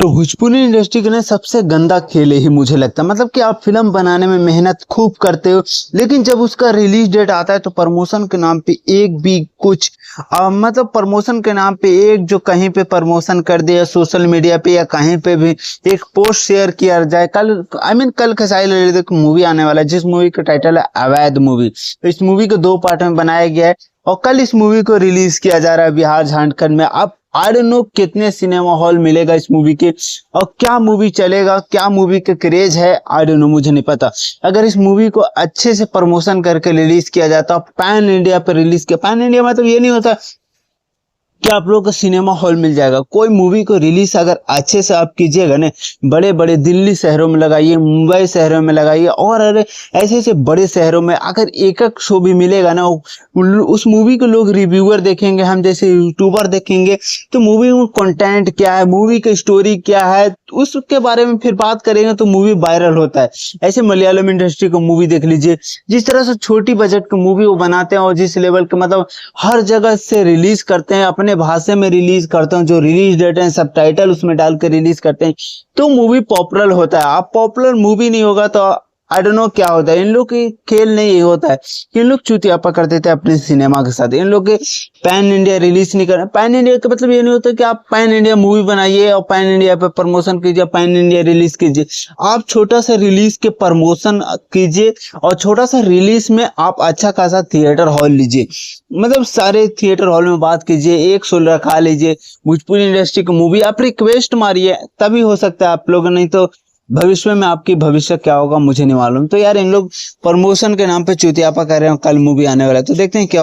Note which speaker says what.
Speaker 1: तो भोजपुरी इंडस्ट्री का ना सबसे गंदा खेल ही मुझे लगता है। मतलब कि आप फिल्म बनाने में मेहनत खूब करते हो, लेकिन जब उसका रिलीज डेट आता है तो प्रमोशन के नाम पे एक भी कुछ मतलब प्रमोशन के नाम पे एक जो कहीं पे प्रमोशन कर दिया सोशल मीडिया पे या कहीं पे भी एक पोस्ट शेयर किया जाए। कल कल खेसारी लाल यादव की मूवी आने वाला है, जिस मूवी का टाइटल है अवैध मूवी। तो इस मूवी को 2 पार्ट में बनाया गया है और कल इस मूवी को रिलीज किया जा रहा है बिहार झारखंड में। अब आई डोंट नो कितने सिनेमा हॉल मिलेगा इस मूवी के और क्या मूवी चलेगा, क्या मूवी का क्रेज है, आई डोंट नो, मुझे नहीं पता। अगर इस मूवी को अच्छे से प्रमोशन करके रिलीज किया जाता, पैन इंडिया पे रिलीज किया, पैन इंडिया मतलब ये नहीं होता कि आप लोगों को सिनेमा हॉल मिल जाएगा। कोई मूवी को रिलीज अगर अच्छे से आप कीजिएगा ना, बड़े बड़े दिल्ली शहरों में लगाइए, मुंबई शहरों में लगाइए और अरे ऐसे ऐसे बड़े शहरों में अगर एक एक शो भी मिलेगा ना, उस मूवी को लोग रिव्यूअर देखेंगे, हम जैसे यूट्यूबर देखेंगे, तो मूवी में कंटेंट क्या है, मूवी की स्टोरी क्या है, उसके बारे में फिर बात करेंगे तो मूवी वायरल होता है। ऐसे मलयालम इंडस्ट्री को मूवी देख लीजिए, जिस तरह से छोटी बजट की मूवी वो बनाते हैं और जिस लेवल के मतलब हर जगह से रिलीज करते हैं, अपने भाषा में रिलीज करते हैं, जो रिलीज डेट है सब टाइटल उसमें डाल कर रिलीज करते हैं, तो मूवी पॉपुलर होता है। आप पॉपुलर मूवी नहीं होगा तो आई डोंट नो क्या होता है। इन लोग की खेल नहीं ये होता है, इन लोग चुतियापा कर देते हैं अपने सिनेमा के साथ। इन लोग के पैन इंडिया रिलीज नहीं कर, पैन इंडिया का मतलब ये नहीं होता कि आप पैन इंडिया मूवी बनाइए और पैन इंडिया पे प्रमोशन कीजिए, पैन इंडिया रिलीज कीजिए। आप छोटा सा रिलीज के प्रमोशन कीजिए और छोटा सा रिलीज में आप अच्छा खासा थिएटर हॉल लीजिए, मतलब सारे थिएटर हॉल में बात कीजिए, एक शो रखा लीजिए, भोजपुरी इंडस्ट्री की मूवी आप रिक्वेस्ट मारिए, तभी हो सकता है आप लोग, नहीं तो भविष्य में आपकी भविष्य क्या होगा मुझे नहीं मालूम। तो यार इन लोग प्रमोशन के नाम पे चुतियापा कर रहे हैं, कल मूवी आने वाला है तो देखते हैं क्या।